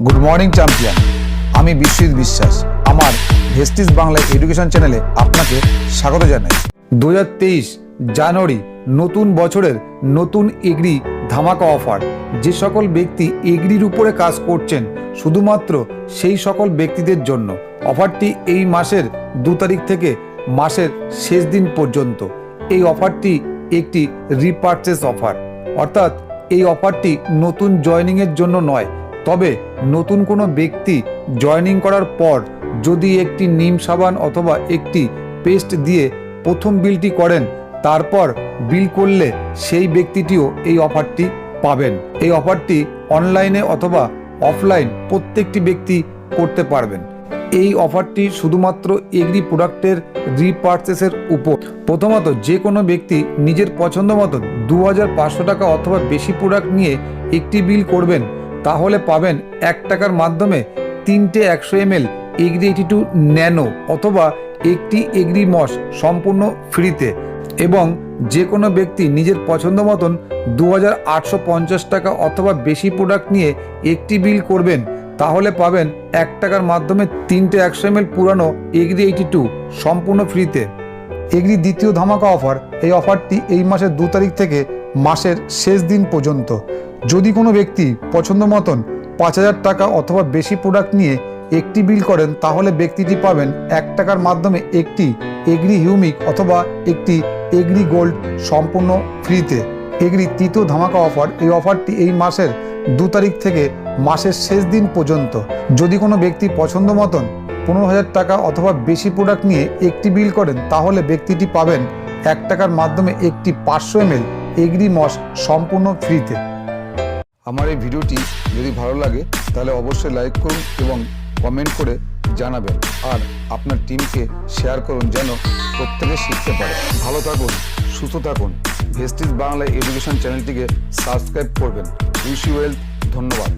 Good morning champion. আমি বিশ্বজিৎ বিশ্বাস। আমার ভেস্টিজ বাংলা এডুকেশন চ্যানেলে আপনাকে স্বাগত জানাই। 2023 জানুয়ারি নতুন বছরের নতুন এগ্রি ধামাকা অফার। যে সকল ব্যক্তি এগ্রির উপরে কাজ করছেন শুধুমাত্র সেই সকল ব্যক্তিদের জন্য অফারটি এই মাসের 2 তারিখ থেকে মাসের শেষ দিন পর্যন্ত। এই অফারটি একটি রিপারচেস অফার, অর্থাৎ এই অফারটি নতুন জয়েনিংয়ের জন্য নয়। তবে নতুন কোনো ব্যক্তি জয়েনিং করার পর যদি একটি নিম সাবান অথবা একটি পেস্ট দিয়ে প্রথম বিলটি করেন, তারপর বিল করলে সেই ব্যক্তিটিও এই অফারটি পাবেন। এই অফারটি অনলাইনে অথবা অফলাইন প্রত্যেকটি ব্যক্তি করতে পারবেন। এই অফারটি শুধুমাত্র এগ্রি প্রোডাক্টের রিপারচেসের উপর। প্রথমত, যে কোনো ব্যক্তি নিজের পছন্দ মতো 2500 টাকা অথবা বেশি প্রোডাক্ট নিয়ে একটি বিল করবেন, তাহলে পাবেন 1 টাকার মাধ্যমে 3টে 100 ml এগ্রি 82 ন্যানো অথবা একটি এগ্রি মস সম্পূর্ণ ফ্রিতে। এবং যে কোনো ব্যক্তি নিজের পছন্দ মতন 2850 টাকা অথবা বেশি প্রোডাক্ট নিয়ে একটি বিল করবেন, তাহলে পাবেন 1 টাকার মাধ্যমে 3টে 100 ml পুরানো এগ্রি 82 সম্পূর্ণ ফ্রিতে। এগ্রি দ্বিতীয় ধামাকা অফার। এই অফারটি এই মাসের 2 তারিখ থেকে মাসের শেষ দিন পর্যন্ত। যদি কোনো ব্যক্তি পছন্দ মতন 5000 টাকা অথবা বেশি প্রোডাক্ট নিয়ে একটি বিল করেন, তাহলে ব্যক্তিটি পাবেন 1 টাকার মাধ্যমে একটি এগ্রি হিউমিক অথবা একটি এগ্রি গোল্ড সম্পূর্ণ ফ্রিতে। এগ্রি তৃতীয় ধামাকা অফার। এই অফারটি এই মাসের 2 তারিখ থেকে মাসের শেষ দিন পর্যন্ত। যদি কোনো ব্যক্তি পছন্দ মতন 15000 টাকা অথবা বেশি প্রোডাক্ট নিয়ে একটি বিল করেন, তাহলে ব্যক্তিটি পাবেন 1 টাকার মাধ্যমে একটি 500 ml এগ্রি মস সম্পূর্ণ ফ্রিতে। আমার এই ভিডিওটি যদি ভালো লাগে তাহলে অবশ্যই লাইক করুন এবং কমেন্ট করে জানাবেন, আর আপনার টিমকে শেয়ার করুন যেন প্রত্যেকে শিখতে পারে। ভালো থাকুন, সুস্থ থাকুন। ভেস্টিজ বাংলা এডুকেশন চ্যানেলটিকে সাবস্ক্রাইব করবেন। Wish you well. ধন্যবাদ।